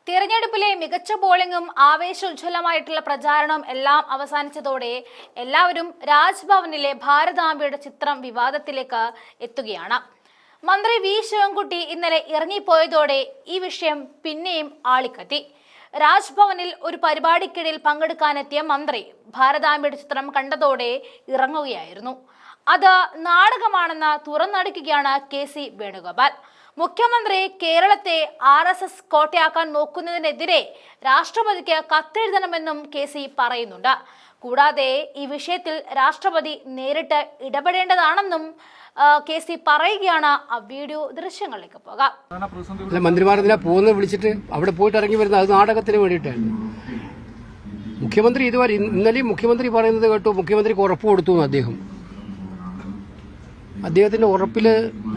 തിരഞ്ഞെടുപ്പിലെ മികച്ച പോളിംഗും ആവേശോജ്വലമായിട്ടുള്ള പ്രചാരണവും എല്ലാം അവസാനിച്ചതോടെ എല്ലാവരും രാജ്ഭവനിലെ ഭാരതാംബയുടെ ചിത്രം വിവാദത്തിലേക്ക് എത്തുകയാണ്. മന്ത്രി വി ശിവൻകുട്ടി ഇന്നലെ ഇറങ്ങിപ്പോയതോടെ ഈ വിഷയം പിന്നെയും ആളിക്കത്തി. രാജ്ഭവനിൽ ഒരു പരിപാടിക്കിടയിൽ പങ്കെടുക്കാനെത്തിയ മന്ത്രി ഭാരതാംബയുടെ ചിത്രം കണ്ടതോടെ ഇറങ്ങുകയായിരുന്നു. അത് നാടകമാണെന്ന് തുറന്നടിക്കുകയാണ് KC വേണുഗോപാൽ. മുഖ്യമന്ത്രി കേരളത്തെ RSS കോട്ടയാക്കാൻ നോക്കുന്നതിനെതിരെ രാഷ്ട്രപതിക്ക് കത്തെഴുതണമെന്നും KC പറയുന്നുണ്ട്. കൂടാതെ ഈ വിഷയത്തിൽ രാഷ്ട്രപതി നേരിട്ട് ഇടപെടേണ്ടതാണെന്നും KC പറയുകയാണ്. ആ വീഡിയോ ദൃശ്യങ്ങളിലേക്ക് പോകാം. മന്ത്രിമാരെന്തിനാ പോകുന്നത് വിളിച്ചിട്ട് അവിടെ പോയിട്ട് ഇറങ്ങി വരുന്നത്? അത് നാടകത്തിന് വേണ്ടിയിട്ടാണ്. മുഖ്യമന്ത്രി ഇതുവരെ ഇന്നലെയും മുഖ്യമന്ത്രി പറയുന്നത് കേട്ടു. മുഖ്യമന്ത്രിക്ക് ഉറപ്പ് കൊടുത്തു അദ്ദേഹത്തിന്റെ ഉറപ്പിൽ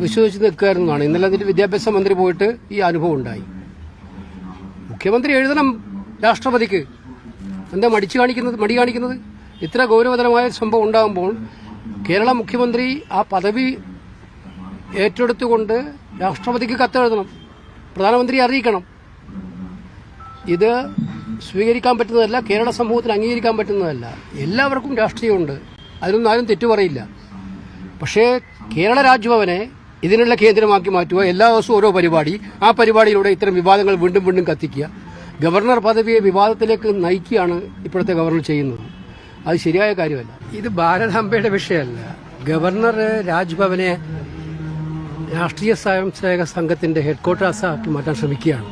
വിശ്വസിച്ച് നിൽക്കുകയായിരുന്നതാണ്. ഇന്നലെ അതിന്റെ വിദ്യാഭ്യാസ മന്ത്രി പോയിട്ട് ഈ അനുഭവം ഉണ്ടായി. മുഖ്യമന്ത്രി എഴുതണം രാഷ്ട്രപതിക്ക്. എന്താ മടി കാണിക്കുന്നത്? ഇത്ര ഗൗരവതരമായ സംഭവം ഉണ്ടാകുമ്പോൾ കേരള മുഖ്യമന്ത്രി ആ പദവി ഏറ്റെടുത്തുകൊണ്ട് രാഷ്ട്രപതിക്ക് കത്തെഴുതണം, പ്രധാനമന്ത്രിയെ അറിയിക്കണം. ഇത് സ്വീകരിക്കാൻ പറ്റുന്നതല്ല, കേരള സമൂഹത്തിന് അംഗീകരിക്കാൻ പറ്റുന്നതല്ല. എല്ലാവർക്കും രാഷ്ട്രീയമുണ്ട്, അതിനൊന്നും ആരും തെറ്റു പറയില്ല. പക്ഷേ കേരള രാജ്ഭവനെ ഇതിനുള്ള കേന്ദ്രമാക്കി മാറ്റുക, എല്ലാ ദിവസവും ഓരോ പരിപാടി, ആ പരിപാടിയിലൂടെ ഇത്തരം വിവാദങ്ങൾ വീണ്ടും വീണ്ടും കത്തിക്കുക, ഗവർണർ പദവിയെ വിവാദത്തിലേക്ക് നയിക്കുകയാണ് ഇപ്പോഴത്തെ ഗവർണർ ചെയ്യുന്നത്. അത് ശരിയായ കാര്യമല്ല. ഇത് ഭാരതാംബയുടെ വിഷയമല്ല. ഗവർണർ രാജ്ഭവനെ രാഷ്ട്രീയ സ്വയംസേവക സംഘത്തിന്റെ ഹെഡ്ക്വാർട്ടേഴ്സ് ആക്കി മാറ്റാൻ ശ്രമിക്കുകയാണ്.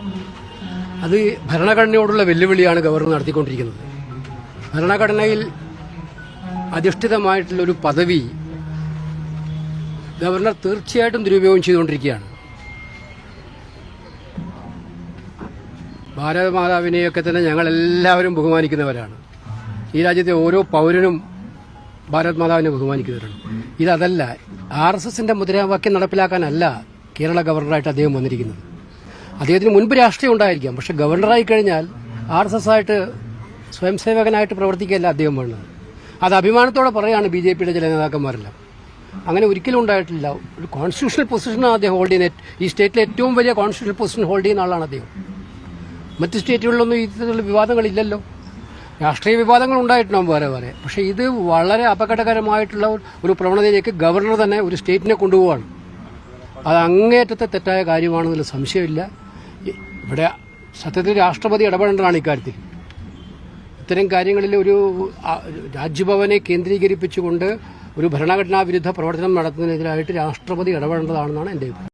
അത് ഭരണഘടനയോടുള്ള വെല്ലുവിളിയാണ് ഗവർണർ നടത്തിക്കൊണ്ടിരിക്കുന്നത്. ഭരണഘടനയിൽ അധിഷ്ഠിതമായിട്ടുള്ളൊരു പദവി ഗവർണർ തീർച്ചയായിട്ടും ദുരുപയോഗം ചെയ്തുകൊണ്ടിരിക്കുകയാണ്. ഭാരതമാതാവിനെയൊക്കെ തന്നെ ഞങ്ങളെല്ലാവരും ബഹുമാനിക്കുന്നവരാണ്. ഈ രാജ്യത്തെ ഓരോ പൗരനും ഭാരത് മാതാവിനെ ബഹുമാനിക്കുന്നവരാണ്. ഇതല്ല, RSSന്റെ മുദ്രാവാക്യം നടപ്പിലാക്കാനല്ല കേരള ഗവർണറായിട്ട് അദ്ദേഹം വന്നിരിക്കുന്നത്. അദ്ദേഹത്തിന് മുൻപ് രാഷ്ട്രീയം ഉണ്ടായിരിക്കാം, പക്ഷെ ഗവർണറായി കഴിഞ്ഞാൽ RSS ആയിട്ട് സ്വയംസേവകനായിട്ട് പ്രവർത്തിക്കുകയല്ല അദ്ദേഹം വേണ്ടത്. അത് അഭിമാനത്തോടെ പറയാണ് BJPയുടെ ചില നേതാക്കന്മാരെല്ലാം. അങ്ങനെ ഒരിക്കലും ഉണ്ടായിട്ടില്ല. ഒരു കോൺസ്റ്റിറ്റ്യൂഷണൽ പൊസിഷനാണ് അദ്ദേഹം ഹോൾഡ് ചെയ്യുന്നത്. ഈ സ്റ്റേറ്റിലെ ഏറ്റവും വലിയ കോൺസ്റ്റിറ്റ്യൂഷണൽ പൊസിഷൻ ഹോൾഡ് ചെയ്യുന്ന ആളാണ് അദ്ദേഹം. മറ്റ് സ്റ്റേറ്റുകളിലൊന്നും ഇത്തരത്തിലുള്ള വിവാദങ്ങളില്ലല്ലോ. രാഷ്ട്രീയ വിവാദങ്ങൾ ഉണ്ടായിട്ടുണ്ടാവും വേറെ. പക്ഷേ ഇത് വളരെ അപകടകരമായിട്ടുള്ള ഒരു പ്രവണതയിലേക്ക് ഗവർണർ തന്നെ ഒരു സ്റ്റേറ്റിനെ കൊണ്ടുപോവാണ്. അത് അങ്ങേയറ്റത്തെ തെറ്റായ കാര്യമാണെന്നുള്ള സംശയമില്ല. ഇവിടെ സത്യത്തിൽ രാഷ്ട്രപതി ഇടപെടേണ്ടതാണ് ഇക്കാര്യത്തിൽ. ഇത്തരം കാര്യങ്ങളിൽ ഒരു രാജ്ഭവനെ കേന്ദ്രീകരിപ്പിച്ചുകൊണ്ട് ഒരു ഭരണഘടനാ വിരുദ്ധ പ്രവർത്തനം നടത്തുന്നതിനെതിരായിട്ട് രാഷ്ട്രപതി ഇടപെടേണ്ടതാണെന്നാണ് എൻ്റെ അഭിപ്രായം.